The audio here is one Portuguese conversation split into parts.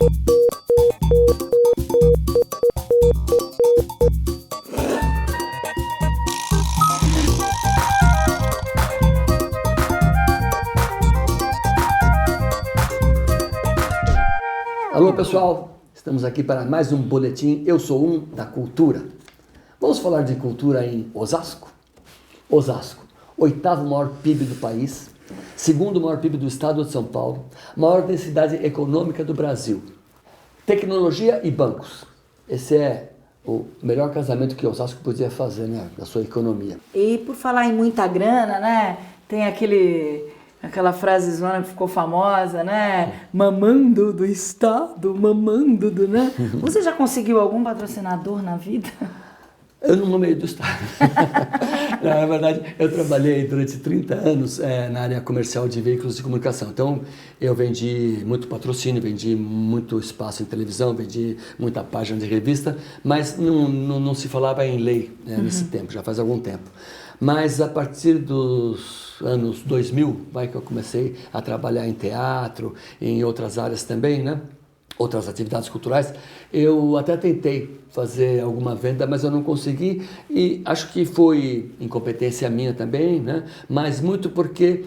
Alô pessoal, estamos aqui para mais um boletim Eu Sou Um da Cultura. Vamos falar de cultura em Osasco? Osasco, oitavo maior PIB do país, segundo maior PIB do estado de São Paulo, maior densidade econômica do Brasil, tecnologia e bancos. Esse é o melhor casamento que Osasco podia fazer, né, da sua economia. E por falar em muita grana, né, tem aquela frasezona que ficou famosa, né? Mamando do Estado, mamando do, né? Você já conseguiu algum patrocinador na vida? Eu não nomeei do Estado. Na verdade, eu trabalhei durante 30 anos na área comercial de veículos de comunicação. Então, eu vendi muito patrocínio, vendi muito espaço em televisão, vendi muita página de revista, mas não se falava em lei, né, nesse tempo, já faz algum tempo. Mas a partir dos anos 2000, que eu comecei a trabalhar em teatro, em outras áreas também, né? Outras atividades culturais, eu até tentei fazer alguma venda, mas eu não consegui, e acho que foi incompetência minha também, né? Mas muito porque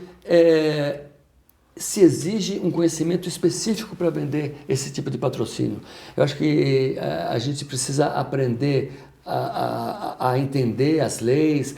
se exige um conhecimento específico para vender esse tipo de patrocínio. Eu acho que a gente precisa aprender a entender as leis,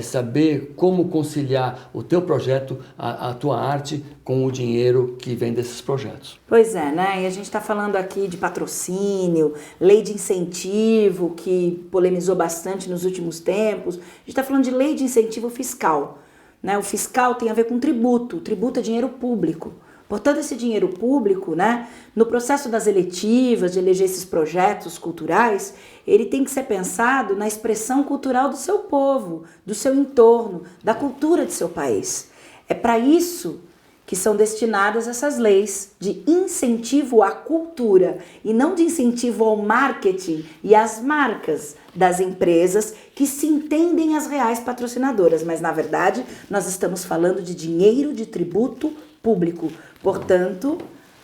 saber como conciliar o teu projeto, a tua arte com o dinheiro que vem desses projetos. Pois é, né? E a gente está falando aqui de patrocínio, lei de incentivo, que polemizou bastante nos últimos tempos. A gente está falando de lei de incentivo fiscal, né? O fiscal tem a ver com tributo, tributo é dinheiro público. Portanto, esse dinheiro público, né, no processo das eletivas, de eleger esses projetos culturais, ele tem que ser pensado na expressão cultural do seu povo, do seu entorno, da cultura de seu país. É para isso que são destinadas essas leis de incentivo à cultura e não de incentivo ao marketing e às marcas das empresas que se entendem as reais patrocinadoras. Mas, na verdade, nós estamos falando de dinheiro de tributo público. Portanto,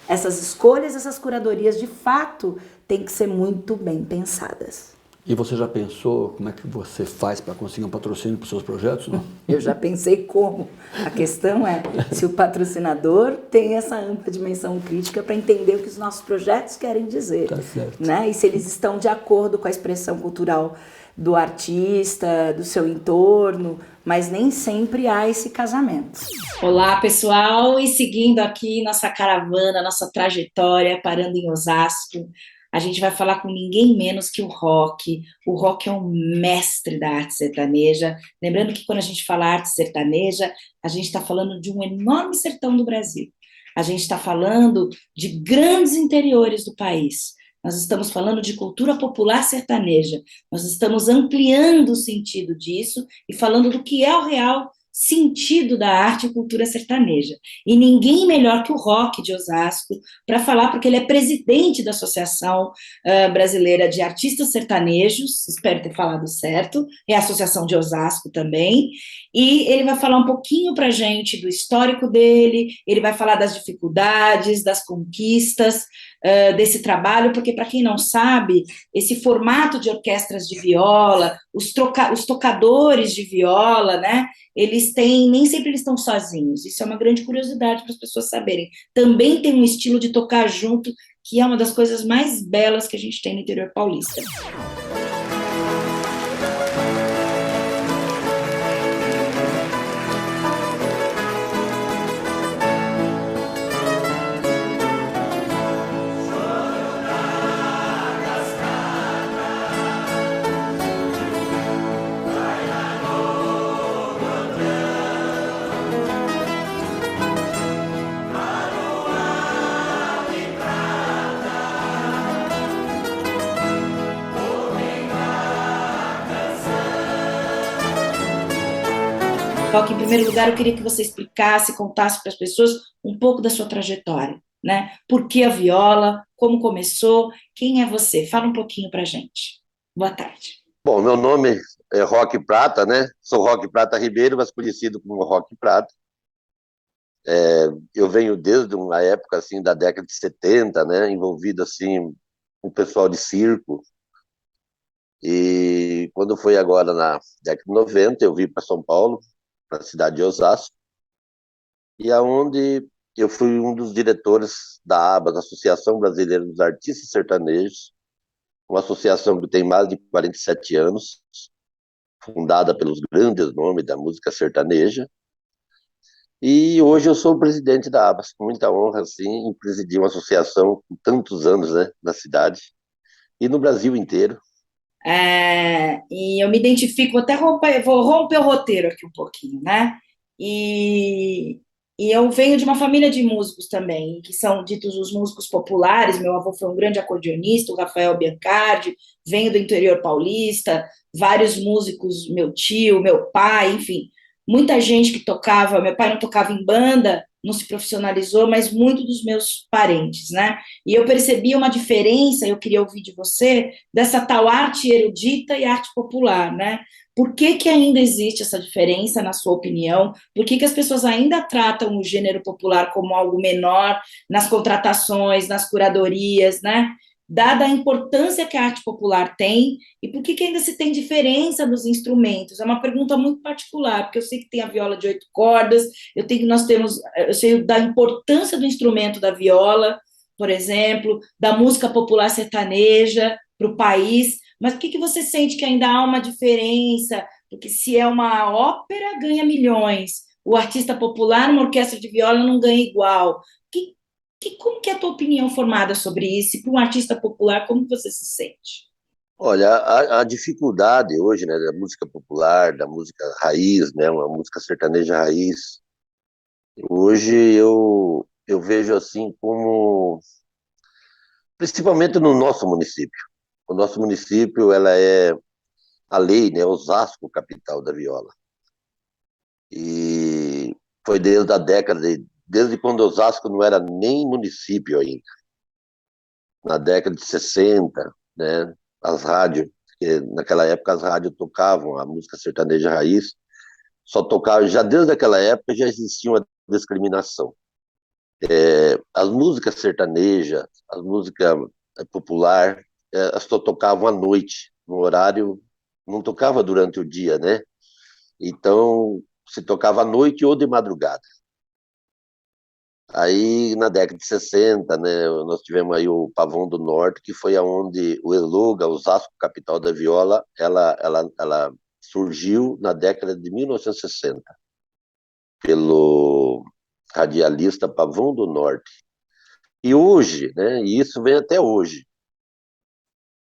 essas escolhas, essas curadorias, de fato, têm que ser muito bem pensadas. E você já pensou como é que você faz para conseguir um patrocínio para os seus projetos? Não? Eu já pensei como. A questão é se o patrocinador tem essa ampla dimensão crítica para entender o que os nossos projetos querem dizer. Tá certo. Né? E se eles estão de acordo com a expressão cultural do artista, do seu entorno, mas nem sempre há esse casamento. Olá, pessoal, e seguindo aqui nossa caravana, nossa trajetória, parando em Osasco, a gente vai falar com ninguém menos que o Rock. O Rock é um mestre da arte sertaneja. Lembrando que quando a gente fala arte sertaneja, a gente está falando de um enorme sertão do Brasil. A gente está falando de grandes interiores do país. Nós estamos falando de cultura popular sertaneja. Nós estamos ampliando o sentido disso e falando do que é o real sentido da arte e cultura sertaneja. E ninguém melhor que o Rock de Osasco para falar, porque ele é presidente da Associação Brasileira de Artistas Sertanejos, espero ter falado certo, é a Associação de Osasco também, e ele vai falar um pouquinho para a gente do histórico dele, ele vai falar das dificuldades, das conquistas, desse trabalho, porque, para quem não sabe, esse formato de orquestras de viola, os tocadores de viola, né, nem sempre eles estão sozinhos, isso é uma grande curiosidade para as pessoas saberem. Também tem um estilo de tocar junto, que é uma das coisas mais belas que a gente tem no interior paulista. Rock, em primeiro lugar, eu queria que você explicasse, contasse para as pessoas um pouco da sua trajetória, né? Por que a viola? Como começou? Quem é você? Fala um pouquinho para a gente. Boa tarde. Bom, meu nome é Rock Prata, né? Sou Rock Prata Ribeiro, mas conhecido como Rock Prata. Eu venho desde uma época assim da década de 70, né, envolvido assim com o pessoal de circo. E quando foi agora na década de 90, eu vim para São Paulo, para a cidade de Osasco, e aonde eu fui um dos diretores da ABAS, Associação Brasileira dos Artistas Sertanejos, uma associação que tem mais de 47 anos, fundada pelos grandes nomes da música sertaneja. E hoje eu sou o presidente da ABAS, com muita honra, assim, em presidir uma associação com tantos anos, né, na cidade e no Brasil inteiro. E eu me identifico, vou romper o roteiro aqui um pouquinho, né? E, e eu venho de uma família de músicos também, que são ditos os músicos populares. Meu avô foi um grande acordeonista, o Rafael Biancardi, venho do interior paulista, vários músicos, meu tio, meu pai, enfim, muita gente que tocava. Meu pai não tocava em banda, não se profissionalizou, mas muito dos meus parentes, né? E eu percebi uma diferença, eu queria ouvir de você, dessa tal arte erudita e arte popular, né? Por que que ainda existe essa diferença, na sua opinião? Por que que as pessoas ainda tratam o gênero popular como algo menor nas contratações, nas curadorias, né? Dada a importância que a arte popular tem, e por que que ainda se tem diferença nos instrumentos? É uma pergunta muito particular, porque eu sei que tem a viola de 8 cordas, eu sei da importância do instrumento da viola, por exemplo, da música popular sertaneja para o país, mas por que que você sente que ainda há uma diferença? Porque se é uma ópera, ganha milhões, o artista popular, uma orquestra de viola, não ganha igual. Como que é a tua opinião formada sobre isso? E para um artista popular, como você se sente? Olha, a dificuldade hoje, né, da música popular, da música raiz, né, uma música sertaneja raiz, hoje eu vejo assim como, principalmente no nosso município. O nosso município, ela é a lei, né, Osasco, capital da viola. E foi desde quando Osasco não era nem município ainda, na década de 60, né, as rádios, porque naquela época as rádios tocavam a música sertaneja raiz, só tocavam, já desde aquela época já existia uma discriminação. As músicas sertanejas, as músicas popular, elas só tocavam à noite, no horário, não tocava durante o dia, né? Então, se tocava à noite ou de madrugada. Aí, na década de 60, né, nós tivemos aí o Pavão do Norte, que foi aonde o Eloga, Osasco, capital da viola, ela surgiu na década de 1960, pelo radialista Pavão do Norte. E hoje, né, e isso vem até hoje,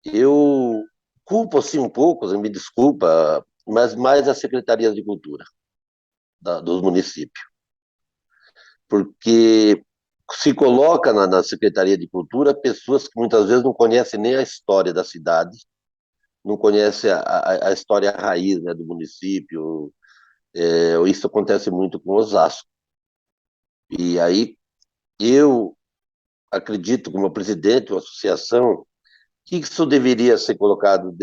eu culpo assim um pouco, me desculpa, mas mais as secretarias de cultura dos municípios, porque se coloca na Secretaria de Cultura pessoas que muitas vezes não conhecem nem a história da cidade, não conhecem a história raiz, né, do município. Isso acontece muito com Osasco. E aí eu acredito, como presidente da associação, que isso deveria ser colocado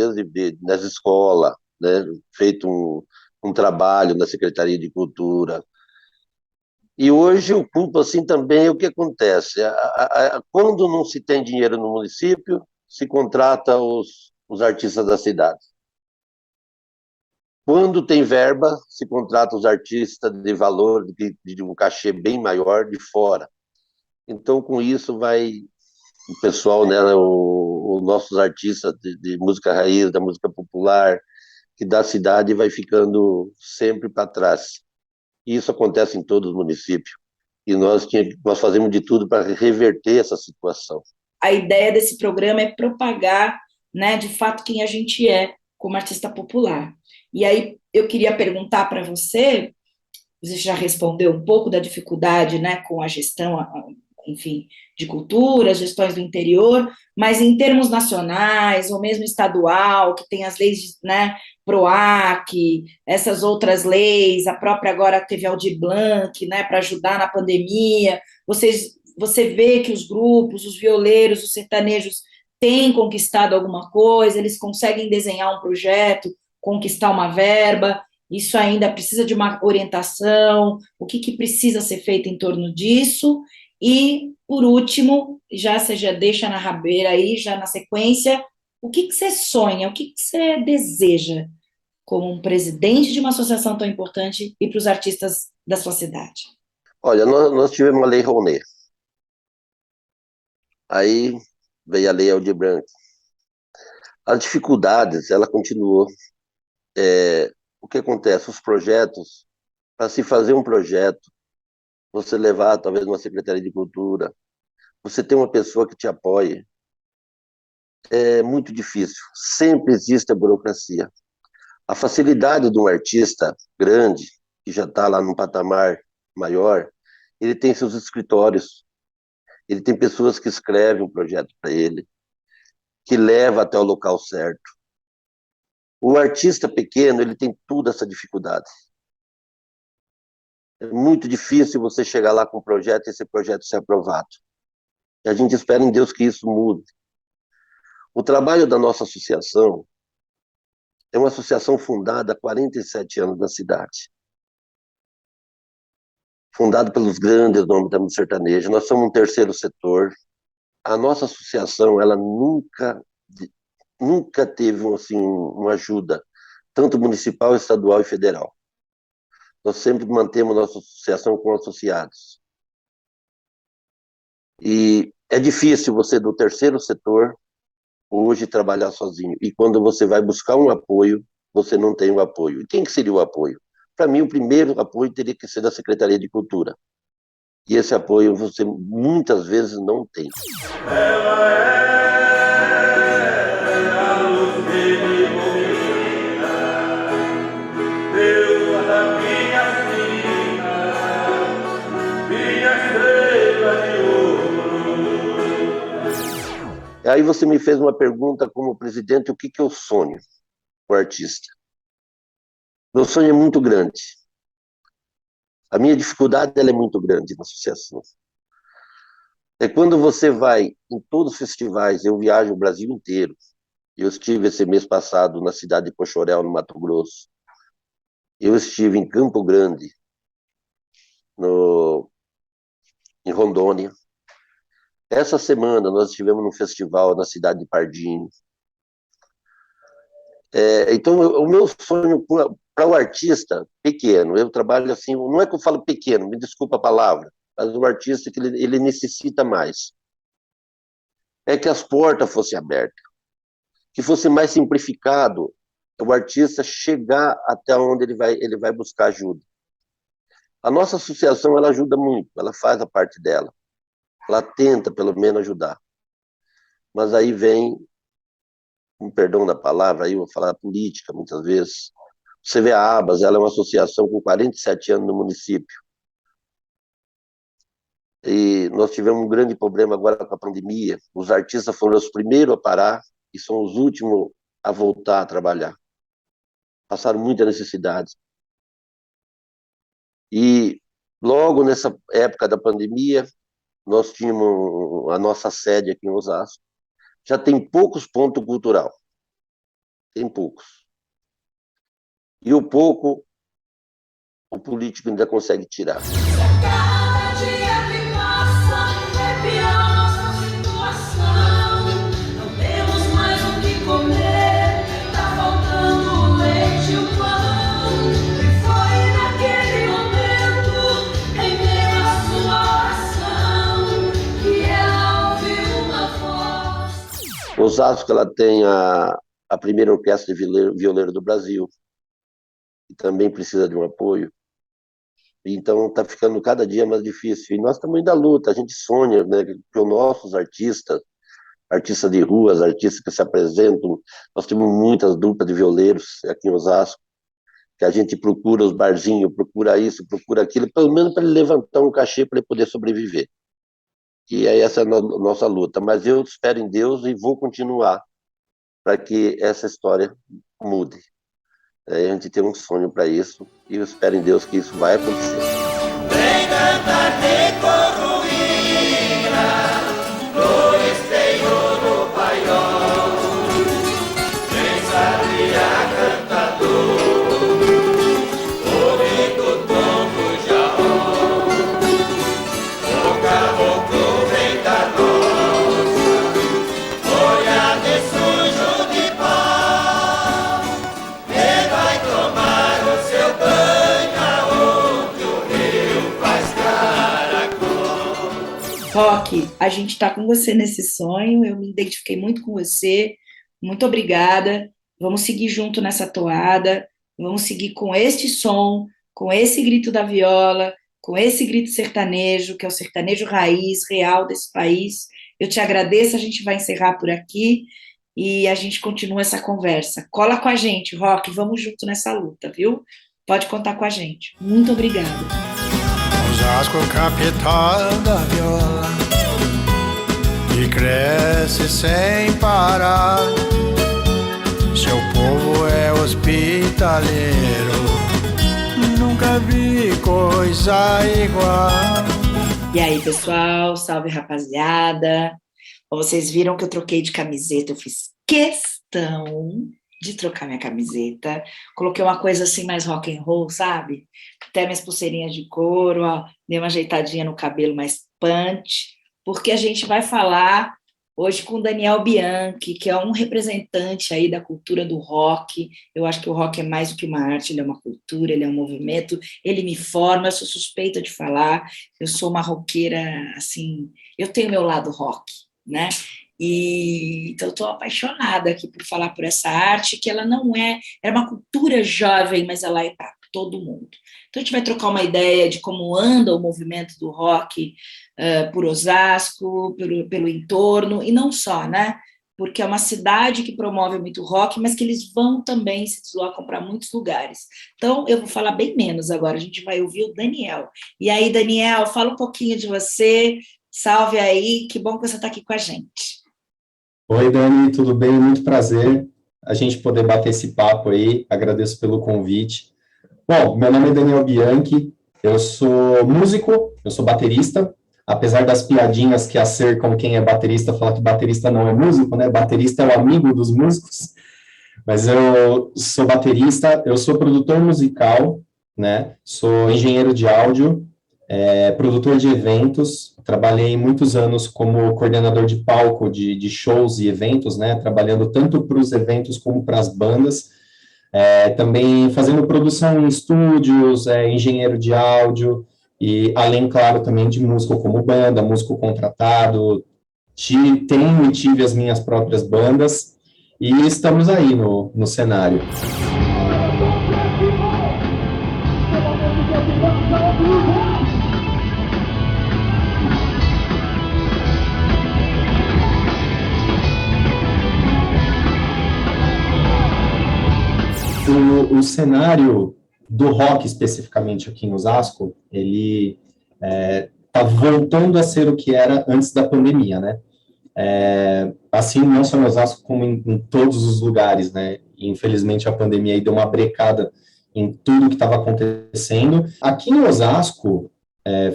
nas escolas, né, feito um trabalho na Secretaria de Cultura. E hoje eu culpo assim também o que acontece. Quando não se tem dinheiro no município, se contrata os artistas da cidade. Quando tem verba, se contrata os artistas de valor, de um cachê bem maior de fora. Então, com isso, vai o pessoal, né, os nossos artistas de música raiz, da música popular, que da cidade vai ficando sempre para trás. E isso acontece em todos os municípios. E nós fazemos de tudo para reverter essa situação. A ideia desse programa é propagar, né, de fato, quem a gente é como artista popular. E aí eu queria perguntar para você, você já respondeu um pouco da dificuldade, né, com a gestão, enfim, de cultura, as gestões do interior, mas em termos nacionais, ou mesmo estadual, que tem as leis, né, PROAC, essas outras leis, a própria agora teve Aldir Blanc, né, para ajudar na pandemia, você vê que os grupos, os violeiros, os sertanejos têm conquistado alguma coisa, eles conseguem desenhar um projeto, conquistar uma verba, Isso ainda precisa de uma orientação, o que que precisa ser feito em torno disso? E, por último, você já deixa na rabeira aí, já na sequência, o que que você sonha, o que que você deseja como um presidente de uma associação tão importante e para os artistas da sua cidade? Olha, nós tivemos uma lei Rouanet. Aí veio a lei Aldir Blanc. As dificuldades, ela continuou. O que acontece? Os projetos, para se fazer um projeto, você levar talvez uma Secretaria de Cultura, você ter uma pessoa que te apoie, é muito difícil. Sempre existe a burocracia. A facilidade de um artista grande, que já está lá num patamar maior, ele tem seus escritórios, ele tem pessoas que escrevem um projeto para ele, que leva até o local certo. O artista pequeno, ele tem toda essa dificuldade. É muito difícil você chegar lá com um projeto e esse projeto ser aprovado. E a gente espera em Deus que isso mude. O trabalho da nossa associação é uma associação fundada há 47 anos na cidade. Fundada pelos grandes nomes da música sertaneja. Nós somos um terceiro setor. A nossa associação, ela nunca teve assim, uma ajuda, tanto municipal, estadual e federal. Nós sempre mantemos nossa associação com associados. E é difícil você, do terceiro setor, hoje trabalhar sozinho. E quando você vai buscar um apoio, você não tem o apoio. E quem que seria o apoio? Para mim, o primeiro apoio teria que ser da Secretaria de Cultura. E esse apoio você muitas vezes não tem. Ela é a luz que me ilumina, Deus da minha sina, minha estrela de ouro. Aí você me fez uma pergunta como presidente, o que eu sonho com o artista? Meu sonho é muito grande. A minha dificuldade ela é muito grande na associação. É quando você vai em todos os festivais, eu viajo o Brasil inteiro. Eu estive esse mês passado na cidade de Pochorel, no Mato Grosso. Eu estive em Campo Grande, em Rondônia. Essa semana nós estivemos num festival na cidade de Pardinho. Então, o meu sonho para o artista pequeno, eu trabalho assim, não é que eu falo pequeno, me desculpa a palavra, mas o artista que ele necessita mais. É que as portas fossem abertas, que fosse mais simplificado o artista chegar até onde ele vai buscar ajuda. A nossa associação, ela ajuda muito, ela faz a parte dela, ela tenta pelo menos ajudar. Mas aí vem, com perdão da palavra, aí eu vou falar política muitas vezes. Você vê a ABAS, ela é uma associação com 47 anos no município. E nós tivemos um grande problema agora com a pandemia. Os artistas foram os primeiros a parar e são os últimos a voltar a trabalhar. Passaram muita necessidade. E logo nessa época da pandemia, nós tínhamos a nossa sede aqui em Osasco. Já tem poucos pontos culturais. Tem poucos. E o pouco, o político ainda consegue tirar. Cada dia que passa é pior nossa situação. Não temos mais o que comer, tá faltando o leite e o pão. E foi naquele momento, em meio à sua oração, que ela ouviu uma voz. Osasco, ela tem a primeira orquestra de violeiro do Brasil, que também precisa de um apoio. Então está ficando cada dia mais difícil. E nós estamos indo à luta, a gente sonha, né, que os nossos artistas de ruas, artistas que se apresentam, nós temos muitas duplas de violeiros aqui em Osasco, que a gente procura os barzinhos, procura isso, procura aquilo, pelo menos para ele levantar um cachê para ele poder sobreviver. E aí essa é a nossa luta. Mas eu espero em Deus e vou continuar para que essa história mude. A gente tem um sonho para isso e eu espero em Deus que isso vai acontecer. Vem cantar de coroína, no esteio do paiol. Vem sabiá cantador, Roque, a gente está com você nesse sonho, eu me identifiquei muito com você, muito obrigada. Vamos seguir junto nessa toada, vamos seguir com este som, com esse grito da viola, com esse grito sertanejo, que é o sertanejo raiz, real desse país. Eu te agradeço, a gente vai encerrar por aqui e a gente continua essa conversa. Cola com a gente, Roque, vamos junto nessa luta, viu? Pode contar com a gente. Muito obrigada. Osasco, capital da viola, que cresce sem parar. Seu povo é hospitaleiro, nunca vi coisa igual. E aí, pessoal, salve rapaziada. Bom, vocês viram que eu troquei de camiseta, eu fiz questão de trocar minha camiseta, coloquei uma coisa assim mais rock and roll, sabe? Até minhas pulseirinhas de couro, ó, dei uma ajeitadinha no cabelo mais punch, porque a gente vai falar hoje com o Daniel Bianchi, que é um representante aí da cultura do rock. Eu acho que o rock é mais do que uma arte, ele é uma cultura, ele é um movimento, ele me forma, eu sou suspeita de falar, eu sou uma roqueira, assim, eu tenho meu lado rock, né? E então eu estou apaixonada aqui por falar por essa arte, que ela não é uma cultura jovem, mas ela é para todo mundo. Então a gente vai trocar uma ideia de como anda o movimento do rock por Osasco, pelo entorno, e não só, né? Porque é uma cidade que promove muito rock, mas que eles vão também se deslocam para muitos lugares. Então eu vou falar bem menos agora, a gente vai ouvir o Daniel. E aí, Daniel, fala um pouquinho de você, salve aí, que bom que você está aqui com a gente. Oi, Dani, tudo bem? Muito prazer a gente poder bater esse papo aí, agradeço pelo convite. Bom, meu nome é Daniel Bianchi, eu sou músico, eu sou baterista, apesar das piadinhas que acercam quem é baterista, falar que baterista não é músico, né? Baterista é o amigo dos músicos, mas eu sou baterista, eu sou produtor musical, né? Sou engenheiro de áudio, produtor de eventos, trabalhei muitos anos como coordenador de palco de shows e eventos, né, trabalhando tanto para os eventos como para as bandas, também fazendo produção em estúdios, engenheiro de áudio, e além, claro, também de músico como banda, músico contratado, tenho e tive as minhas próprias bandas, e estamos aí no cenário. O cenário do rock, especificamente aqui em Osasco, ele está voltando a ser o que era antes da pandemia, né? Assim, não só em Osasco, como em todos os lugares, né? E, infelizmente, a pandemia aí deu uma brecada em tudo que estava acontecendo. Aqui em Osasco,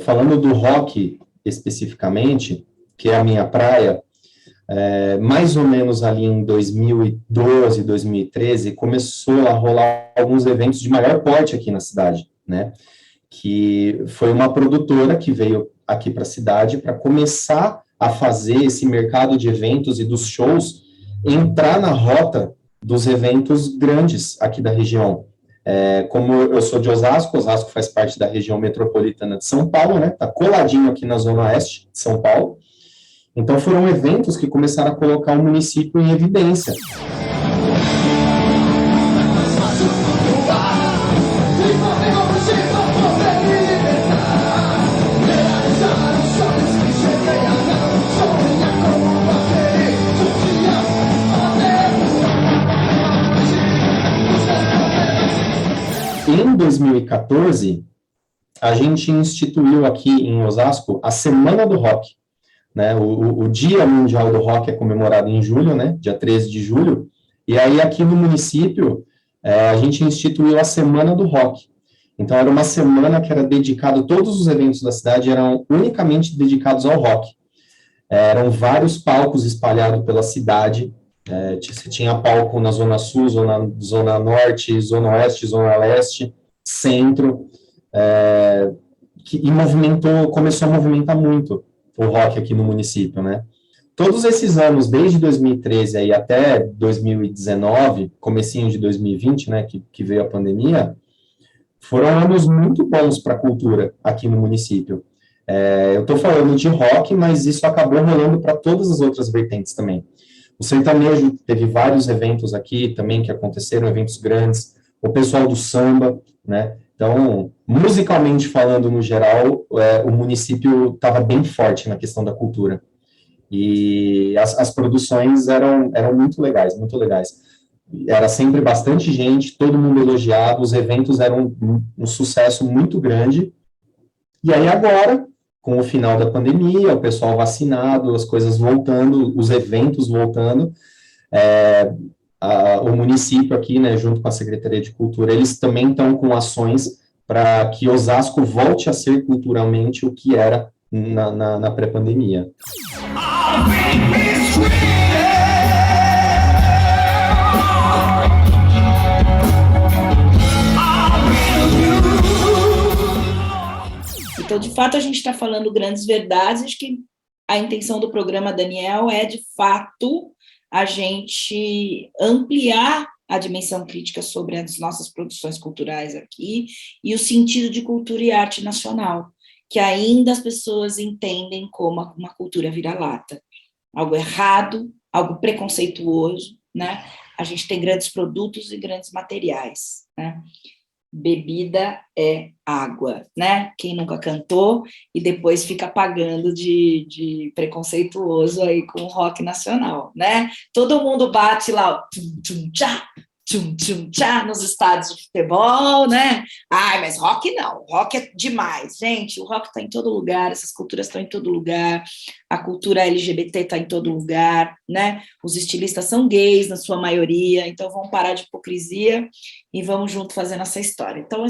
falando do rock especificamente, que é a minha praia, mais ou menos ali em 2012, 2013, começou a rolar alguns eventos de maior porte aqui na cidade, né? Que foi uma produtora que veio aqui para a cidade para começar a fazer esse mercado de eventos e dos shows entrar na rota dos eventos grandes aqui da região. Como eu sou de Osasco, Osasco faz parte da região metropolitana de São Paulo, né? Está coladinho aqui na zona oeste de São Paulo. Então, foram eventos que começaram a colocar o município em evidência. Em 2014, a gente instituiu aqui em Osasco a Semana do Rock. Né, o Dia Mundial do Rock é comemorado em julho, né, dia 13 de julho, e aí aqui no município a gente instituiu a Semana do Rock. Então era uma semana que era dedicada, todos os eventos da cidade eram unicamente dedicados ao rock. Eram vários palcos espalhados pela cidade, você tinha palco na Zona Sul, Zona Norte, Zona Oeste, Zona Leste, Centro, e começou a movimentar muito o rock aqui no município, né? Todos esses anos, desde 2013 aí até 2019, comecinho de 2020, né, que veio a pandemia, foram anos muito bons para a cultura aqui no município. Eu estou falando de rock, mas isso acabou rolando para todas as outras vertentes também. O sertanejo teve vários eventos aqui também que aconteceram, eventos grandes, o pessoal do samba, né? Então, musicalmente falando, no geral, o município estava bem forte na questão da cultura. E as produções eram muito legais, muito legais. Era sempre bastante gente, todo mundo elogiava, os eventos eram um sucesso muito grande. E aí agora, com o final da pandemia, o pessoal vacinado, as coisas voltando, os eventos voltando, o município aqui, né, junto com a Secretaria de Cultura, eles também estão com ações para que Osasco volte a ser culturalmente o que era na pré-pandemia. Então, de fato, a gente está falando grandes verdades, acho que a intenção do programa, Daniel, é, de fato, a gente ampliar a dimensão crítica sobre as nossas produções culturais aqui e o sentido de cultura e arte nacional, que ainda as pessoas entendem como uma cultura vira-lata. Algo errado, algo preconceituoso, né? A gente tem grandes produtos e grandes materiais, né? Bebida é água, né? Quem nunca cantou e depois fica pagando de preconceituoso aí com o rock nacional, né? Todo mundo bate lá, ó, tchum, tchum, tchá, nos estádios de futebol, né? Ai, mas rock não, rock é demais. Gente, o rock está em todo lugar, essas culturas estão em todo lugar, a cultura LGBT está em todo lugar, né? Os estilistas são gays, na sua maioria, então vamos parar de hipocrisia e vamos junto fazendo essa história. Então,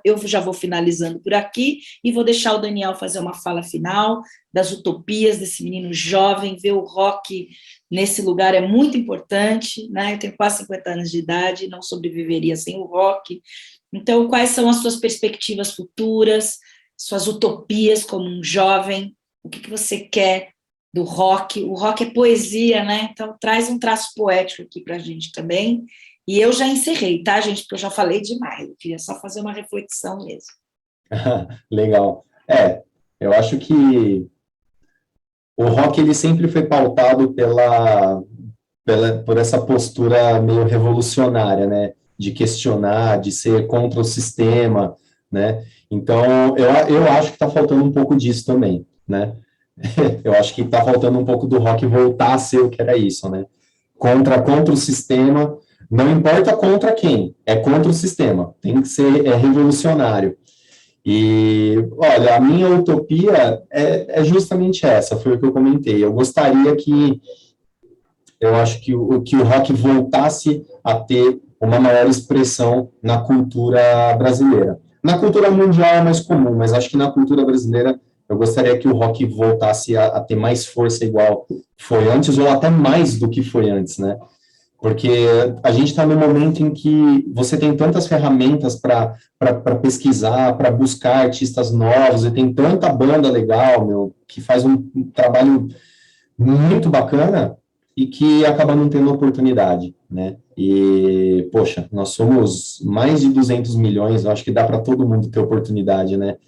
eu já vou finalizando por aqui e vou deixar o Daniel fazer uma fala final das utopias desse menino jovem, ver o rock nesse lugar é muito importante, né? Eu tenho quase 50 anos de idade, não sobreviveria sem o rock. Então, quais são as suas perspectivas futuras, suas utopias como um jovem? O que você quer do rock? O rock é poesia, né? Então, traz um traço poético aqui para a gente também. E eu já encerrei, tá, gente? Porque eu já falei demais. Eu queria só fazer uma reflexão mesmo. Legal. Eu acho que o rock ele sempre foi pautado por essa postura meio revolucionária, né? De questionar, de ser contra o sistema, né? Então, eu acho que está faltando um pouco disso também, né? Eu acho que está faltando um pouco do rock voltar a ser o que era isso, né? Contra o sistema, não importa contra quem, é contra o sistema, tem que ser revolucionário. E, olha, a minha utopia é justamente essa, foi o que eu comentei. Eu gostaria eu acho que o rock voltasse a ter uma maior expressão na cultura brasileira. Na cultura mundial é mais comum, mas acho que na cultura brasileira eu gostaria que o rock voltasse a ter mais força igual foi antes, ou até mais do que foi antes, né? Porque a gente está num momento em que você tem tantas ferramentas para pesquisar, para buscar artistas novos, e tem tanta banda legal, que faz um trabalho muito bacana e que acaba não tendo oportunidade, né? E, poxa, nós somos mais de 200 milhões, eu acho que dá para todo mundo ter oportunidade, né?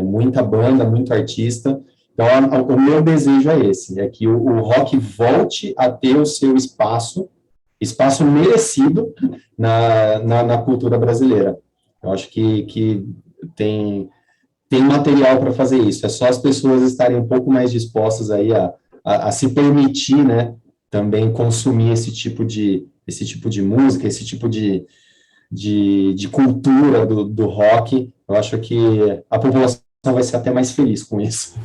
Muita banda, muito artista. Então, o meu desejo é esse, é que o rock volte a ter o seu espaço merecido na cultura brasileira. Eu acho que tem material para fazer isso, é só as pessoas estarem um pouco mais dispostas aí a se permitir, né, também consumir esse tipo de música, esse tipo de cultura do rock. Eu acho que a população vai ser até mais feliz com isso.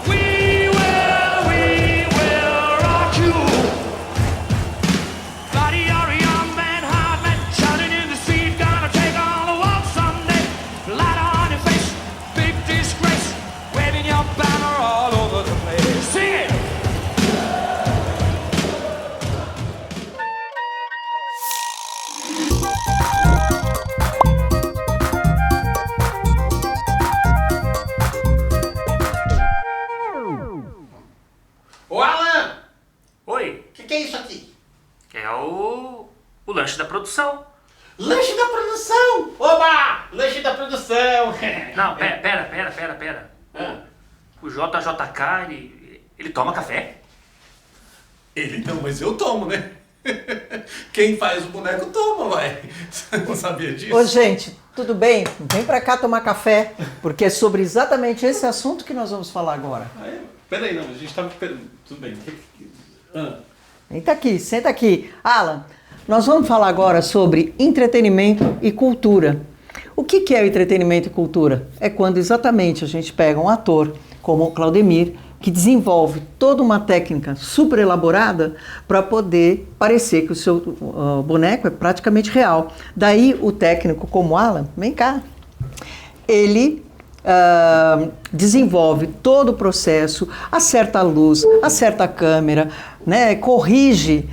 We will da produção. Lanche da produção! Oba! Lanche da produção! Não, pera. O JJK, ele toma café? Ele não, mas eu tomo, né? Quem faz o boneco toma, vai. Você não sabia disso? Ô, gente, tudo bem? Vem pra cá tomar café, porque é sobre exatamente esse assunto que nós vamos falar agora. Ah, é? Peraí, não, a gente tava... Tudo bem. Senta aqui. Alan, nós vamos falar agora sobre entretenimento e cultura. O que é o entretenimento e cultura? É quando exatamente a gente pega um ator como o Claudemir, que desenvolve toda uma técnica super elaborada para poder parecer que o seu boneco é praticamente real. Daí o técnico como Alan, vem cá, ele desenvolve todo o processo, acerta a luz, acerta a câmera, né, corrige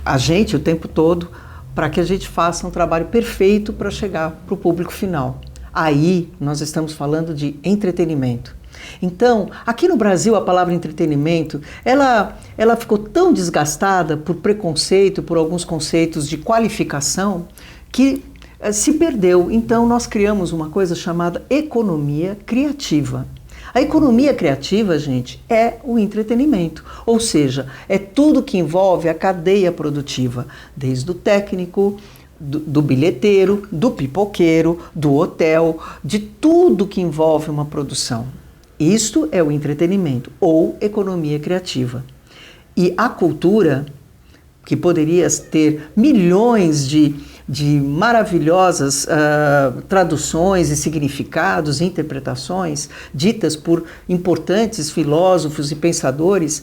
a gente o tempo todo para que a gente faça um trabalho perfeito para chegar para o público final. Aí nós estamos falando de entretenimento. Então, aqui no Brasil, a palavra entretenimento, ela ficou tão desgastada por preconceito, por alguns conceitos de qualificação, que se perdeu. Então, nós criamos uma coisa chamada economia criativa. A economia criativa, gente, é o entretenimento, ou seja, é tudo que envolve a cadeia produtiva, desde o técnico, do bilheteiro, do pipoqueiro, do hotel, de tudo que envolve uma produção. Isto é o entretenimento ou economia criativa. E a cultura, que poderia ter milhões de maravilhosas traduções e significados e interpretações ditas por importantes filósofos e pensadores,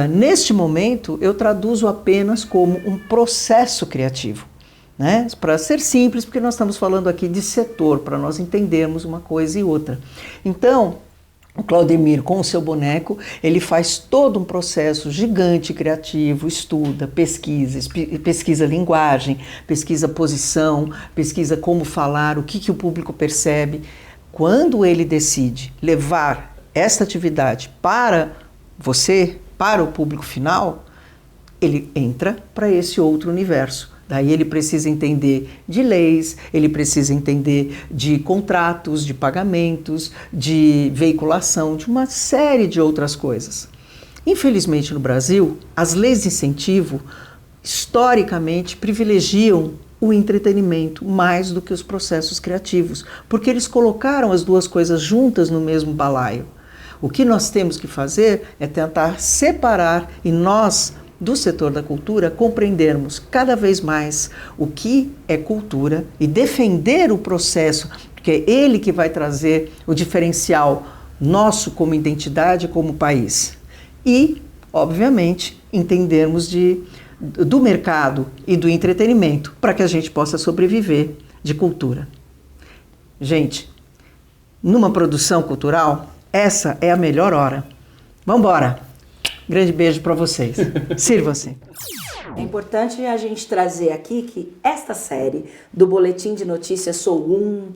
neste momento eu traduzo apenas como um processo criativo. Né? Para ser simples, porque nós estamos falando aqui de setor, para nós entendermos uma coisa e outra. Então, o Claudemir, com o seu boneco, ele faz todo um processo gigante criativo, estuda, pesquisa linguagem, pesquisa posição, pesquisa como falar, o que o público percebe. Quando ele decide levar esta atividade para você, para o público final, ele entra para esse outro universo. Daí ele precisa entender de leis, ele precisa entender de contratos, de pagamentos, de veiculação, de uma série de outras coisas. Infelizmente no Brasil, as leis de incentivo historicamente privilegiam o entretenimento mais do que os processos criativos, porque eles colocaram as duas coisas juntas no mesmo balaio. O que nós temos que fazer é tentar separar, e nós, do setor da cultura, compreendermos cada vez mais o que é cultura e defender o processo, porque é ele que vai trazer o diferencial nosso como identidade, como país. E, obviamente, entendermos do mercado e do entretenimento para que a gente possa sobreviver de cultura. Gente, numa produção cultural, essa é a melhor hora. Vamos embora! Grande beijo para vocês. Sirvam-se. É importante a gente trazer aqui que esta série do Boletim de Notícias Sou Um,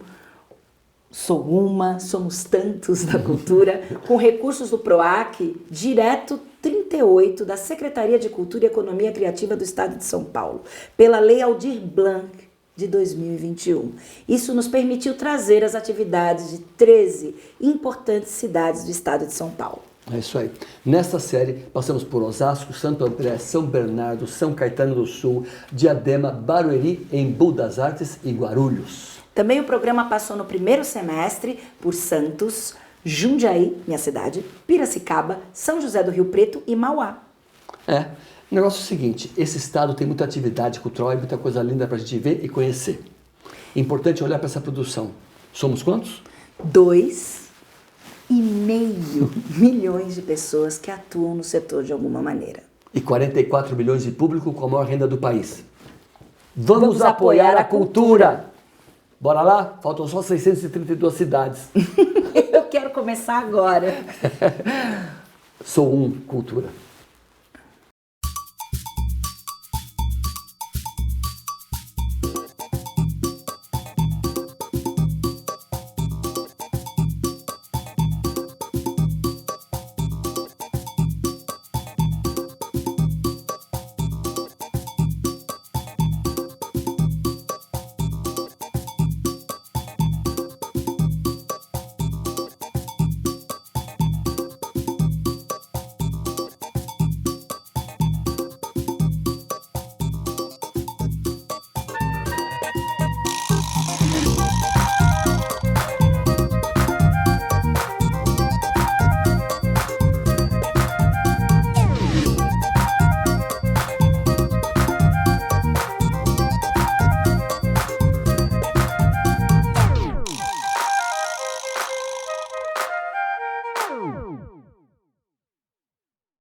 Sou Uma, Somos Tantos da Cultura, com recursos do PROAC, direto 38 da Secretaria de Cultura e Economia Criativa do Estado de São Paulo, pela Lei Aldir Blanc de 2021. Isso nos permitiu trazer as atividades de 13 importantes cidades do Estado de São Paulo. É isso aí. Nesta série, passamos por Osasco, Santo André, São Bernardo, São Caetano do Sul, Diadema, Barueri, Embu das Artes e Guarulhos. Também o programa passou no primeiro semestre por Santos, Jundiaí, minha cidade, Piracicaba, São José do Rio Preto e Mauá. O negócio é o seguinte, esse estado tem muita atividade cultural e muita coisa linda pra gente ver e conhecer. Importante olhar para essa produção. Somos quantos? 2,5 milhões de pessoas que atuam no setor de alguma maneira. E 44 milhões de público com a maior renda do país. Vamos apoiar a cultura! Bora lá? Faltam só 632 cidades. Eu quero começar agora. Sou Um Cultura.